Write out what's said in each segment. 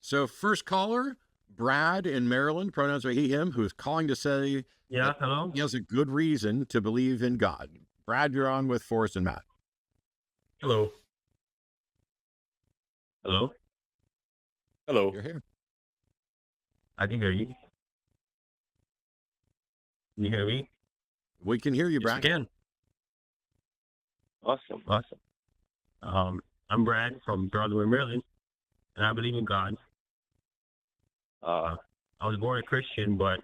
So first caller, Brad in Maryland, pronouns are he, him, who is calling to say Yeah, that hello? he has a good reason to believe in God. Brad, you're on with Forrest and Matt. Hello. Hello? Hello. You're here. I can hear you. Can you hear me? We can hear you, Yes, Brad. we can. Awesome. I'm Brad from Baltimore, Maryland, and I believe in God. I was born a Christian, but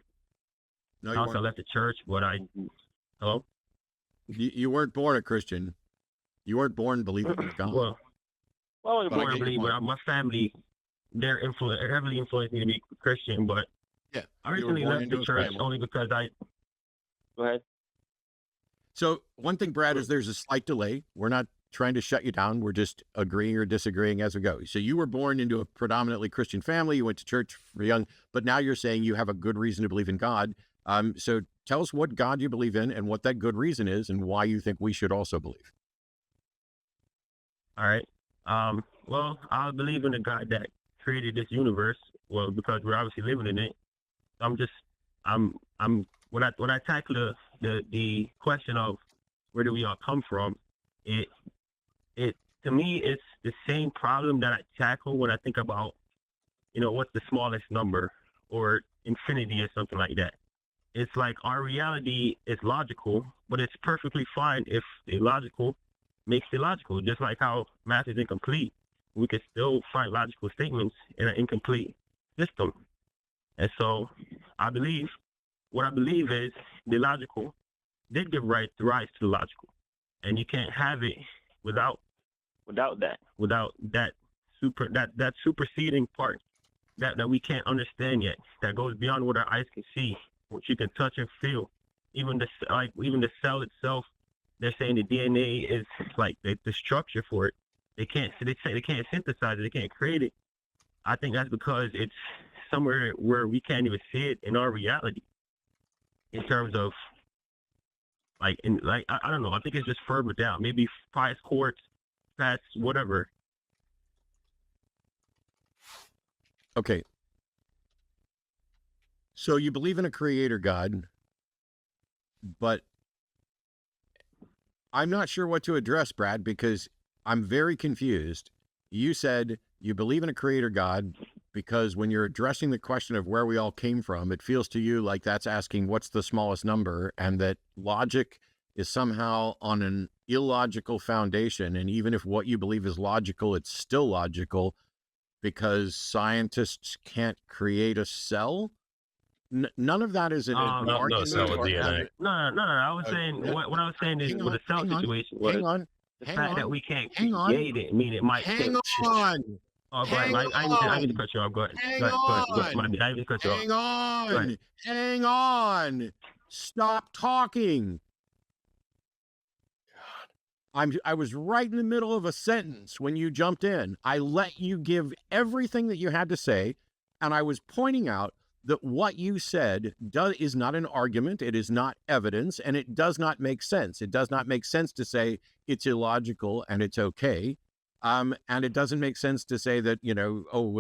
No, I you also weren't. left the church, but hello? You weren't born a Christian. You weren't born believing in God. Well, I was But I born a get your believer. point. My family, they're heavily influenced me to be Christian, but Yeah, I you were recently born left into the a church family. only because Go ahead. So one thing, Brad, is there's a slight delay. We're not trying to shut you down. We're just agreeing or disagreeing as we go. So you were born into a predominantly Christian family. You went to church for young, but now you're saying you have a good reason to believe in God. So tell us what God you believe in and what that good reason is and why you think we should also believe. All right. Well, I believe in a God that created this universe. Well, because we're obviously living in it. I'm when I tackle the question of where do we all come from, it to me it's the same problem that I tackle when I think about, what's the smallest number or infinity or something like that. It's like our reality is logical, but it's perfectly fine if the logical makes it logical. Just like how math is incomplete, we can still find logical statements in an incomplete system. And so what I believe is the logical did give rise to the logical. And you can't have it without that superseding part that we can't understand yet, that goes beyond what our eyes can see, what you can touch and feel. Even the cell itself, they're saying the DNA is like the structure for it. They can't synthesize it, they can't create it. I think that's because it's somewhere where we can't even see it in our reality. In terms of I don't know. I think it's just further down. Maybe past quartz, past whatever. Okay. So you believe in a creator God, but I'm not sure what to address, Brad, because I'm very confused. You said you believe in a creator God because when you're addressing the question of where we all came from, it feels to you like that's asking what's the smallest number, and that logic is somehow on an illogical foundation. And even if what you believe is logical, it's still logical because scientists can't create a cell. None of that is an argument. No cell with DNA. No. I was saying what I was saying is with a cell situation was the fact that we can't create it. I mean, it might. Hang on. Oh, go ahead. I need to cut you off. Go ahead. I need to cut you off. Hang on. Stop talking. I was right in the middle of a sentence when you jumped in. I let you give everything that you had to say, and I was pointing out that what you said is not an argument, it is not evidence, and it does not make sense. It does not make sense to say it's illogical and it's okay. And it doesn't make sense to say that,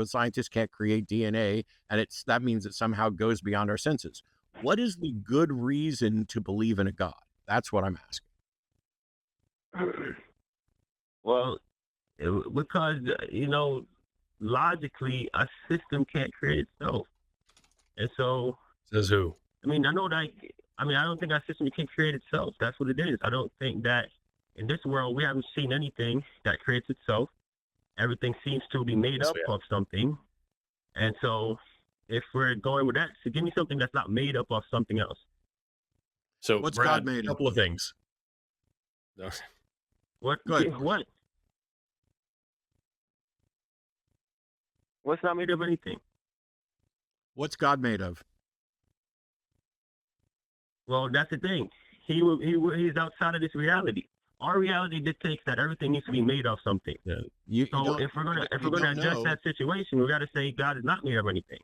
scientists can't create DNA, and that means it somehow goes beyond our senses. What is the good reason to believe in a God? That's what I'm asking. Well, because, logically, a system can't create itself. And so... Says who? I mean, I don't think our system can create itself. That's what it is. I don't think that in this world, we haven't seen anything that creates itself. Everything seems to be made up of something. And so if we're going with that, so give me something that's not made up of something else. So what's Brad, God made a couple of things. No. What? Good. What? What's not made of anything? What's God made of? Well, that's the thing. He's outside of this reality. Our reality dictates that everything needs to be made of something. Yeah. So if we're gonna adjust that situation, we got to say God is not made of anything.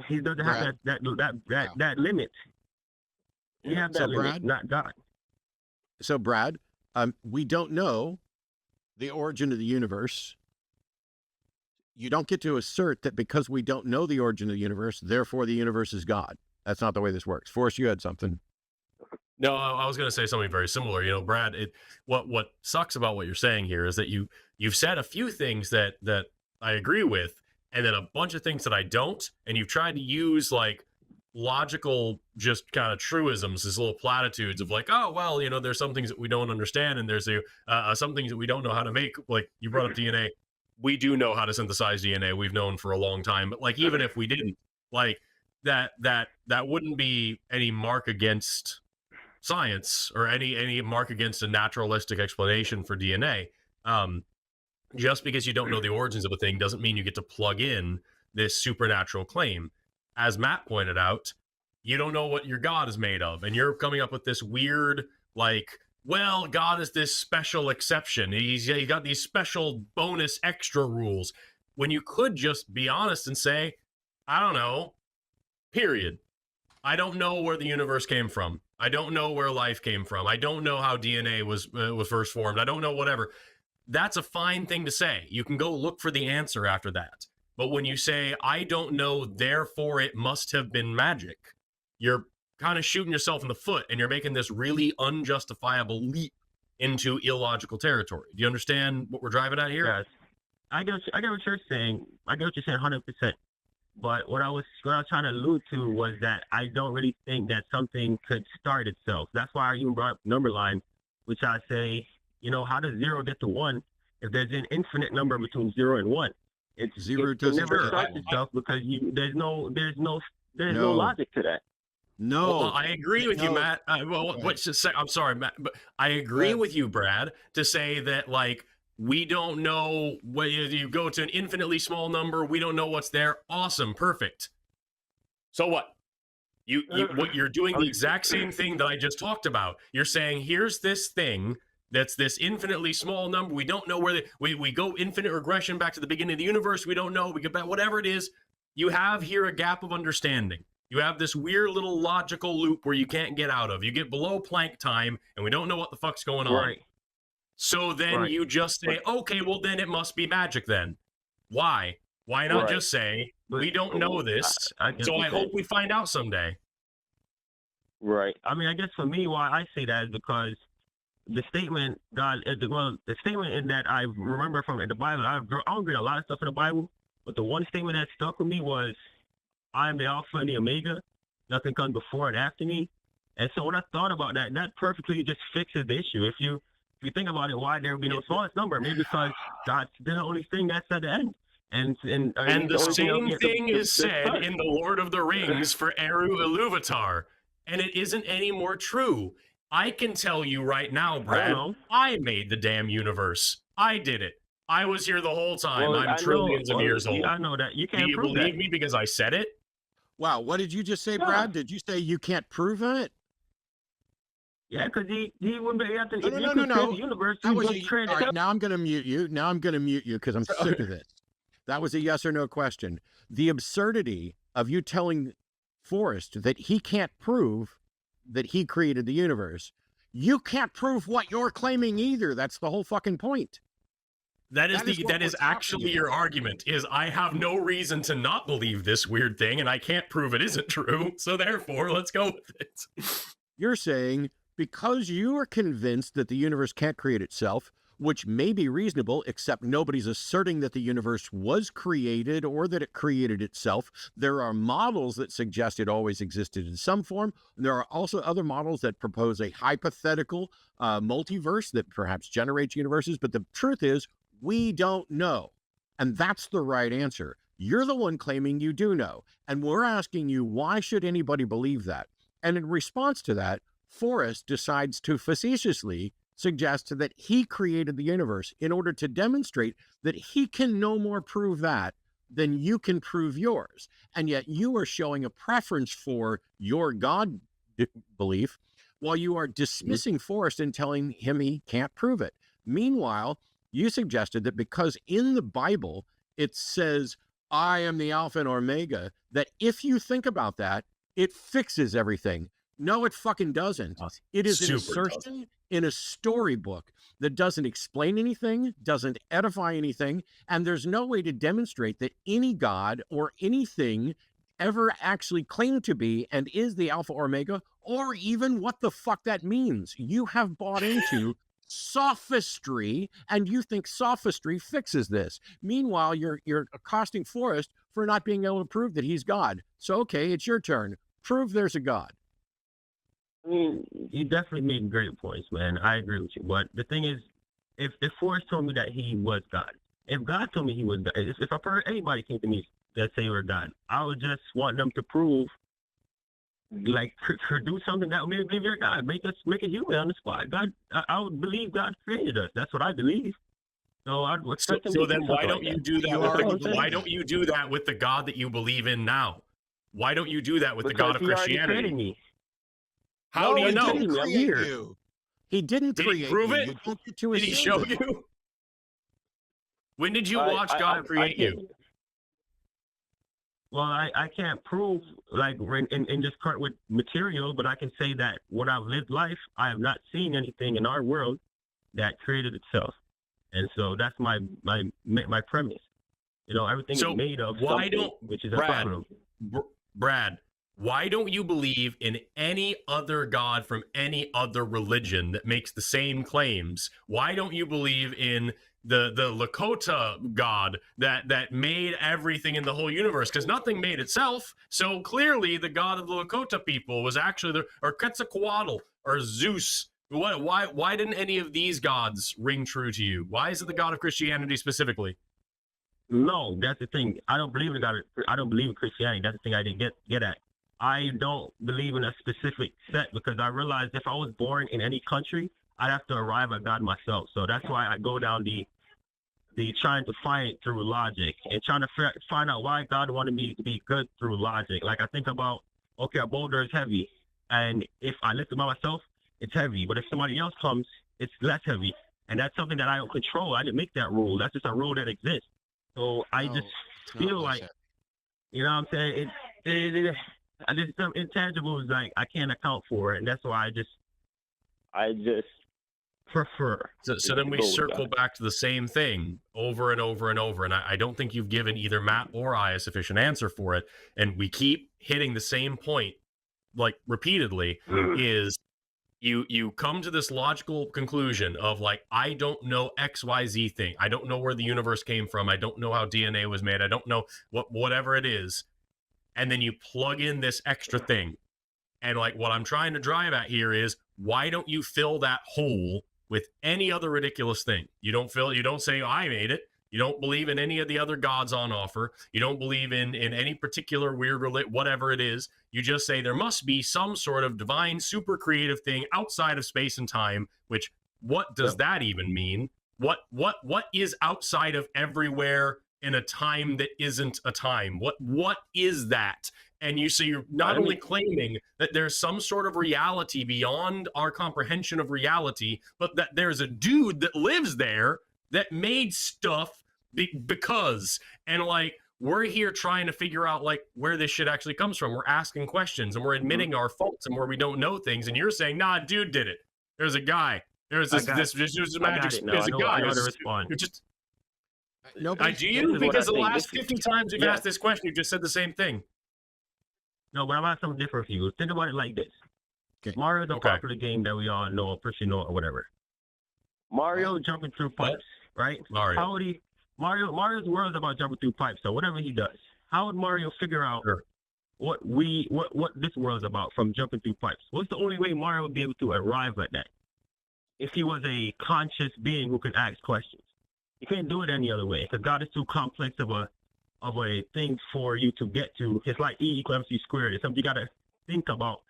He doesn't have that limit. We have that limit, not God. So Brad, we don't know the origin of the universe. You don't get to assert that because we don't know the origin of the universe, therefore the universe is God. That's not the way this works. Forrest, you had something. No, I was going to say something very similar. You know, Brad, what sucks about what you're saying here is that you've said a few things that I agree with, and then a bunch of things that I don't, and you've tried to use like logical, just kind of truisms, these little platitudes of like, oh well, you know, there's some things that we don't understand, and there's some things that we don't know how to make. Like you brought up DNA, we do know how to synthesize DNA. We've known for a long time, but like even if we didn't, like that wouldn't be any mark against science or any mark against a naturalistic explanation for DNA. Just because you don't know the origins of a thing doesn't mean you get to plug in this supernatural claim. As Matt pointed out, you don't know what your God is made of, and you're coming up with this weird, like, well, God is this special exception. He got these special bonus extra rules, when you could just be honest and say, I don't know, period. I don't know where the universe came from. I don't know where life came from. I don't know how DNA was first formed. I don't know whatever. That's a fine thing to say. You can go look for the answer after that. But when you say, I don't know, therefore it must have been magic, you're kind of shooting yourself in the foot, and you're making this really unjustifiable leap into illogical territory. Do you understand what we're driving at here? Yes. I get what you're saying. I get what you're saying 100%. But what I was trying to allude to was that I don't really think that something could start itself. That's why I even brought up number line, which I say, you know, how does 0 get to 1 if there's an infinite number between 0 and 1? It never starts itself because there's no logic to that. No, well, I agree with you, Matt. I'm sorry, Matt, but I agree with you, Brad, to say that like we don't know when you go to an infinitely small number. We don't know what's there. Awesome, perfect. So what? What you're doing the exact same thing that I just talked about. You're saying here's this thing that's this infinitely small number. We don't know where we go infinite regression back to the beginning of the universe. We don't know. We get back, whatever it is. You have here a gap of understanding. You have this weird little logical loop where you can't get out of. You get below Planck time, and we don't know what the fuck's going on. Right. So then you just say, okay, well then it must be magic then. Why? Why not just say, we don't know this, so I hope we find out someday. Right. I mean, I guess for me, why I say that is because the statement, the statement in that I remember from the Bible, I don't read a lot of stuff in the Bible, but the one statement that stuck with me was, I am the Alpha and the Omega. Nothing comes before and after me. And so when I thought about that, that perfectly just fixes the issue. If you think about it, why there would be no smallest number? Maybe because that's the only thing that's at the end. And the same thing is said in The Lord of the Rings for Eru Iluvatar. And it isn't any more true. I can tell you right now, Brad, I made the damn universe. I did it. I was here the whole time. Well, I'm trillions of years old. I know that. You can't prove that. Do you believe me because I said it? Wow, what did you just say, Brad? Did you say you can't prove it? Yeah, because he wouldn't be able to. No. The universe, all right, now I'm going to mute you. Now I'm going to mute you because I'm sick of this. That was a yes or no question. The absurdity of you telling Forrest that he can't prove that he created the universe. You can't prove what you're claiming either. That's the whole fucking point. That is actually your argument, is I have no reason to not believe this weird thing, and I can't prove it isn't true, so therefore, let's go with it. You're saying because you are convinced that the universe can't create itself, which may be reasonable, except nobody's asserting that the universe was created or that it created itself. There are models that suggest it always existed in some form. There are also other models that propose a hypothetical multiverse that perhaps generates universes, but the truth is, we don't know. And that's the right answer. You're the one claiming you do know. And we're asking you, why should anybody believe that? And in response to that, Forrest decides to facetiously suggest that he created the universe in order to demonstrate that he can no more prove that than you can prove yours. And yet you are showing a preference for your God belief while you are dismissing Forrest and telling him he can't prove it. Meanwhile, you suggested that because in the Bible, it says, I am the Alpha and Omega, that if you think about that, it fixes everything. No, it fucking doesn't. It is an Super assertion in a storybook that doesn't explain anything, doesn't edify anything, and there's no way to demonstrate that any god or anything ever actually claimed to be and is the Alpha or Omega, or even what the fuck that means. You have bought into sophistry, and you think sophistry fixes this. Meanwhile, you're accosting Forrest for not being able to prove that he's God. So, okay, it's your turn. Prove there's a God. I mean, you definitely made great points, man. I agree with you. But the thing is, if Forrest told me that he was God, if God told me he was God, if I heard anybody came to me that say we're God, I would just want them to prove, like, produce something that would make me believe you're God. Make a human on the spot. God, I would believe God created us. That's what I believe. So I'd expect So then why don't like you do that? Why don't you do that with the God that you believe in now? Why don't you do that with because the God of he already Christianity? created me. How do you know? I'm here. He didn't Did create he prove you. it? You don't get to Did he assume show it. you? When did you watch God create you? Well, I can't prove like in this part with material, but I can say that when I've lived life, I have not seen anything in our world that created itself, and so that's my premise. You know, everything is made of something, which is a problem. Brad, why don't you believe in any other God from any other religion that makes the same claims? Why don't you believe in the Lakota God that made everything in the whole universe? Because nothing made itself. So clearly the God of the Lakota people was actually or Quetzalcoatl or Zeus. Why didn't any of these gods ring true to you? Why is it the God of Christianity specifically? No, that's the thing. I don't believe in God. I don't believe in Christianity. That's the thing I didn't get at. I don't believe in a specific set because I realized if I was born in any country, I'd have to arrive at God myself. So that's why I go down the trying to find it through logic and trying to find out why God wanted me to be good through logic. Like I think about, okay, a boulder is heavy, and if I lift it by myself, it's heavy. But if somebody else comes, it's less heavy, and that's something that I don't control. I didn't make that rule. That's just a rule that exists. So I just feel like, you know what I'm saying? There's some intangibles like I can't account for it, and that's why I just prefer. So then we circle back to the same thing over and over and over, and I don't think you've given either Matt or I a sufficient answer for it, and we keep hitting the same point, like repeatedly, is you come to this logical conclusion of like, I don't know XYZ thing. I don't know where the universe came from. I don't know how DNA was made. I don't know whatever it is. And then you plug in this extra thing. And like what I'm trying to drive at here is, why don't you fill that hole with any other ridiculous thing? You don't say, oh, I made it. You don't believe in any of the other gods on offer. You don't believe in any particular weird whatever it is. You just say there must be some sort of divine, super creative thing outside of space and time, which what does that even mean? What is outside of everywhere in a time that isn't a time? What is that? And you're not only claiming that there's some sort of reality beyond our comprehension of reality, but that there's a dude that lives there that made stuff because, and like, we're here trying to figure out like where this shit actually comes from. We're asking questions and we're admitting our faults and where we don't know things. And you're saying, nah, dude did it. There's a guy. There's this magic. There's a guy. I know how to respond. Do you? Because the last 50 times you've asked this question, you just said the same thing. No, but I'm asking something different for you. Think about it like this. Okay. Mario is a popular game that we all know, appreciate, or whatever. Mario jumping through pipes, right? Mario's world is about jumping through pipes. So whatever he does, how would Mario figure out what this world is about from jumping through pipes? What's the only way Mario would be able to arrive at that? If he was a conscious being who could ask questions, he couldn't do it any other way because God is too complex of a thing for you to get to. It's like E equals MC squared. It's something you got to think about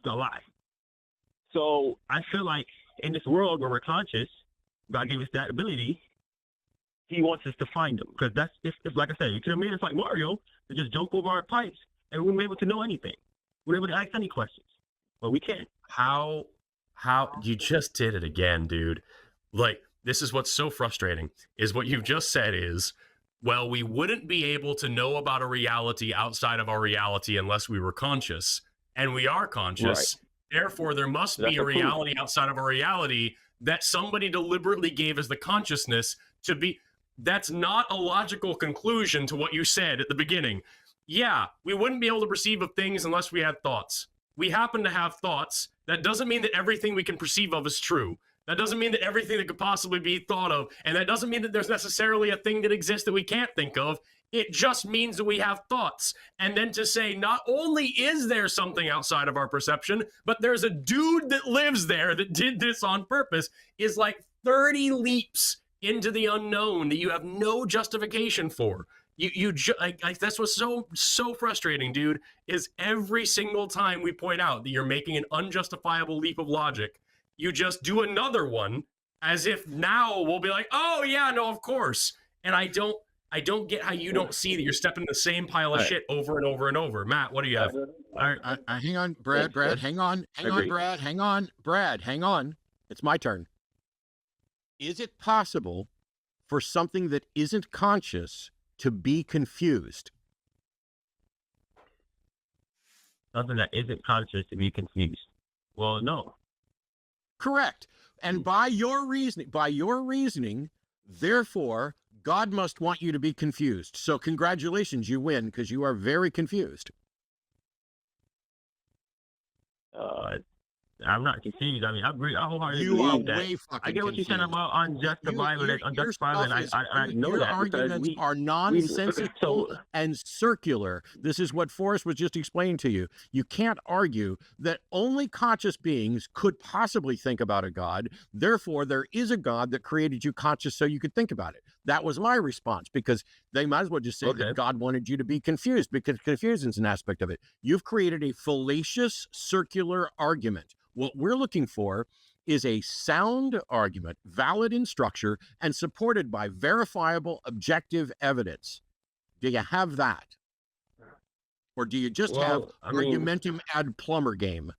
a lot. So I feel like in this world where we're conscious, God gave us that ability. He wants us to find them because that's if like I said, you could have made us like Mario to just jump over our pipes and we wouldn't be able to know anything. We wouldn't be able to ask any questions, but we can't. How you just did it again, dude. Like, this is what's so frustrating is what you've just said is, well, we wouldn't be able to know about a reality outside of our reality unless we were conscious. and we are conscious. Therefore, there must be a reality outside of our reality that somebody deliberately gave us the consciousness to be. That's not a logical conclusion to what you said at the beginning. Yeah, we wouldn't be able to perceive of things unless we had thoughts. We happen to have thoughts. That doesn't mean that everything we can perceive of is true. That doesn't mean that everything that could possibly be thought of, and that doesn't mean that there's necessarily a thing that exists that we can't think of. It just means that we have thoughts. And then to say, not only is there something outside of our perception, but there's a dude that lives there that did this on purpose is like 30 leaps into the unknown that you have no justification for. That's what's so frustrating, dude, is every single time we point out that you're making an unjustifiable leap of logic, you just do another one as if now we'll be like, oh yeah, no, of course. And I don't get how you don't see that you're stepping in the same pile of shit over and over and over. Matt, what do you have? Hang on, Brad, hang on, Brad, hang on. It's my turn. Is it possible for something that isn't conscious to be confused? Something that isn't conscious to be confused. Well, no. Correct. And by your reasoning, therefore, God must want you to be confused. So congratulations, you win, because you are very confused. I'm not confused. I mean, I wholeheartedly You are believe that. way fucking I get what you're saying confused. about unjustifiable, and I know your that. arguments are nonsensical and circular. This is what Forrest was just explaining to you. You can't argue that only conscious beings could possibly think about a God. Therefore, there is a God that created you conscious so you could think about it. That was my response, because they might as well just say that God wanted you to be confused, because confusion is an aspect of it. You've created a fallacious, circular argument. What we're looking for is a sound argument, valid in structure, and supported by verifiable, objective evidence. Do you have that? Or do you just have argumentum ad plumber game?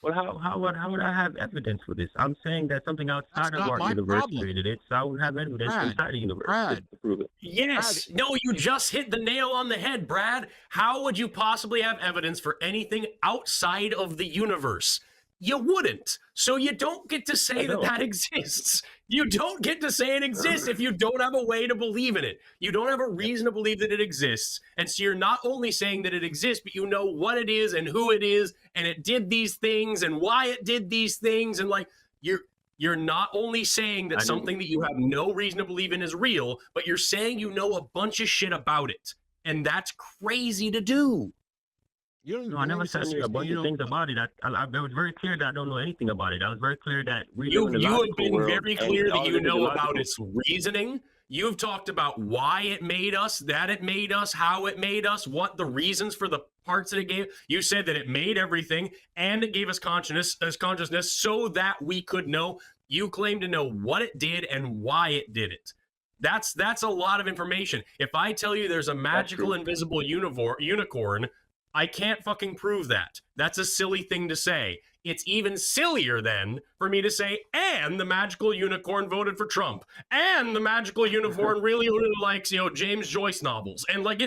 Well, how would I have evidence for this? I'm saying that something outside of our universe created it, so I would have evidence inside the universe to prove it. Yes. No, you just hit the nail on the head, Brad. How would you possibly have evidence for anything outside of the universe? You wouldn't. So you don't get to say that exists. You don't get to say it exists if you don't have a way to believe in it. You don't have a reason to believe that it exists. And so you're not only saying that it exists, but you know what it is and who it is, and it did these things and why it did these things. And like, you're not only saying that something that you have no reason to believe in is real, but you're saying you know a bunch of shit about it. And that's crazy to do. No, I never said a bunch of things about it. I was very clear that I don't know anything about it. I was very clear that you have been very clear that you know about its reasoning. You've talked about why it made us, that it made us, how it made us, what the reasons for the parts that it gave. You said that it made everything and it gave us consciousness so that we could know. You claim to know what it did and why it did it. That's a lot of information. If I tell you there's a magical invisible unicorn, I can't fucking prove that. That's a silly thing to say. It's even sillier then for me to say, and the magical unicorn voted for Trump, and the magical unicorn really likes, James Joyce novels. And like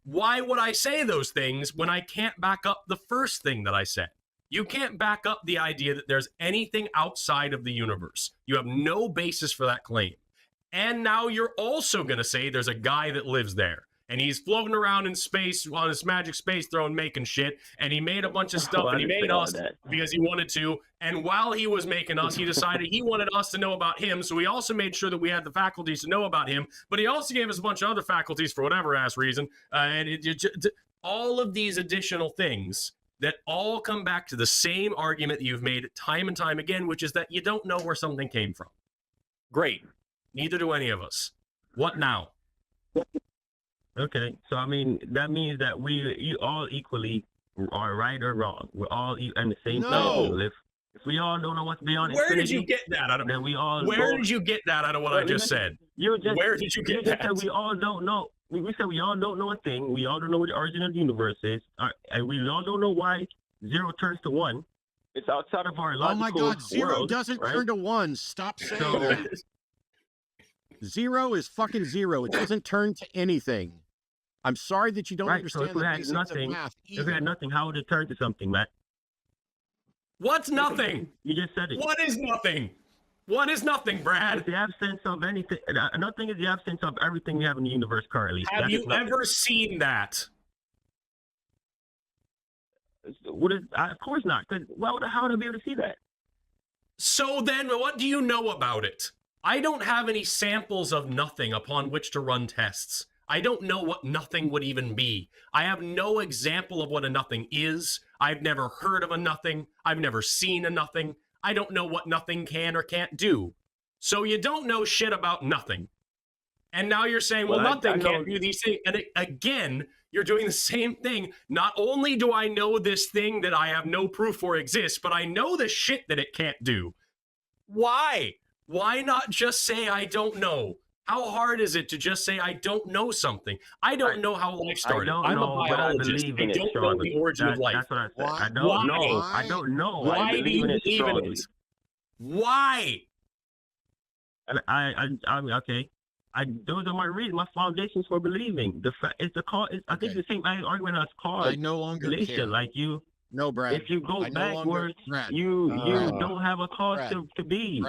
why would I say those things when I can't back up the first thing that I said? You can't back up the idea that there's anything outside of the universe. You have no basis for that claim. And now you're also going to say there's a guy that lives there. And he's floating around in space on his magic space throne making shit. And he made a bunch of stuff and he made us because he wanted to. And while he was making us, he decided he wanted us to know about him. So he also made sure that we had the faculties to know about him. But he also gave us a bunch of other faculties for whatever ass reason. All of these additional things that all come back to the same argument that you've made time and time again, which is that you don't know where something came from. Great. Neither do any of us. What now? Okay, so I mean that means that you all equally are right or wrong. We're all in the same place. If we all don't know what's beyond infinity, did you get that out of? Then we all. Where did you get that out of what I just said? Where did you get that? Said we all don't know. We said we all don't know a thing. We all don't know what the origin of the universe is, and we all don't know why 0 turns to 1. It's outside of our logical world. Oh my God, 0 doesn't turn to 1. Stop saying that. 0 is fucking 0. It doesn't turn to anything. I'm sorry that you don't Right. So understand if we the had basics of nothing, math if we either. had nothing, how would it turn to something, Matt? What's nothing? You just said it. What is nothing? What is nothing, It's Brad? the absence of anything. Nothing is the absence of everything we have in the universe currently. Have That you is nothing. ever seen that? What is? Of course not. Because how would I be able to see that? So then, what do you know about it? I don't have any samples of nothing upon which to run tests. I don't know what nothing would even be. I have no example of what a nothing is. I've never heard of a nothing. I've never seen a nothing. I don't know what nothing can or can't do. So you don't know shit about nothing. And now you're saying, well, nothing can't do these things. And again, you're doing the same thing. Not only do I know this thing that I have no proof for exists, but I know the shit that it can't do. Why? Why not just say I don't know? How hard is it to just say I don't know something? I don't know how life started. I'm a biologist. I don't know the origin of life. That's what I said. Why? I don't know. Why? I don't know. Why do you believe in it? Why? And okay. Those are my reasons, my foundations for believing. The fact it's the cause. I think the same argument as cause. I no longer care. Relation, like you. No, Brad. If you go I no longer- backwards, Brad, you Brad, don't have a cause Brad, to be.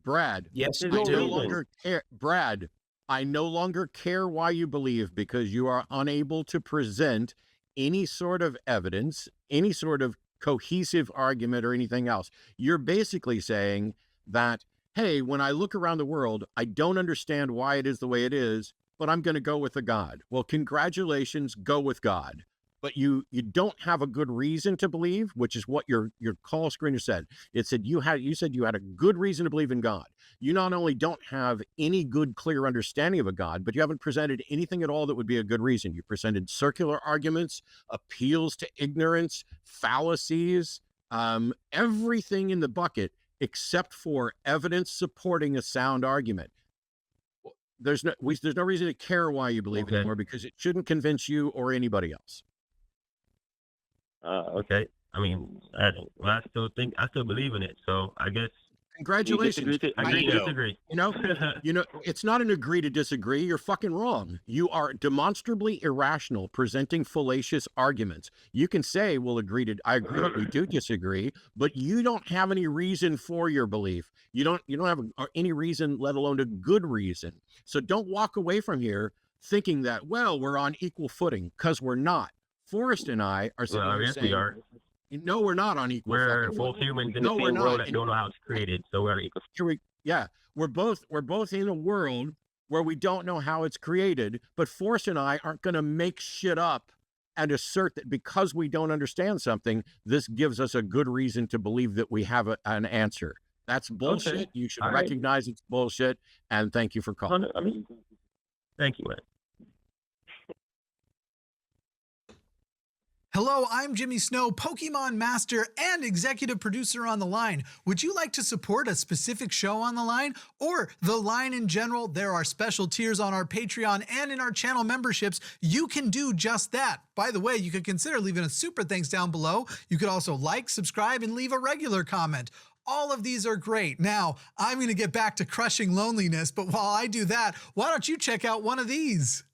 Brad. Yes, I There's no no reason. longer care. Brad, I no longer care why you believe because you are unable to present any sort of evidence, any sort of cohesive argument or anything else. You're basically saying that, hey, when I look around the world, I don't understand why it is the way it is, but I'm going to go with a God. Well, congratulations, go with God. But you don't have a good reason to believe, which is what your call screener said. It said you said you had a good reason to believe in God. You not only don't have any good, clear understanding of a God, but you haven't presented anything at all that would be a good reason. You presented circular arguments, appeals to ignorance, fallacies, everything in the bucket except for evidence supporting a sound argument. There's no reason to care why you believe it anymore because it shouldn't convince you or anybody else. Okay. I mean, I still believe in it. So I guess. Congratulations. Agree to disagree. You know, it's not an agree to disagree. You're fucking wrong. You are demonstrably irrational, presenting fallacious arguments. You can say, "Well, I agree, but we do disagree," but you don't have any reason for your belief. You don't have any reason, let alone a good reason. So don't walk away from here thinking that, well, we're on equal footing, because we're not. Forrest and I are saying, we are. No, we're not on equal. We're both humans in the same world that don't know how it's created, so we're equal. We're both in a world where we don't know how it's created, but Forrest and I aren't going to make shit up and assert that because we don't understand something, this gives us a good reason to believe that we have an answer. That's bullshit. Okay. You should recognize it's bullshit, and thank you for calling. Thank you, man. Hello, I'm Jimmy Snow, Pokemon Master and Executive Producer on The Line. Would you like to support a specific show on The Line or The Line in general? There are special tiers on our Patreon and in our channel memberships. You can do just that. By the way, you could consider leaving a super thanks down below. You could also like, subscribe, and leave a regular comment. All of these are great. Now, I'm going to get back to crushing loneliness, but while I do that, why don't you check out one of these?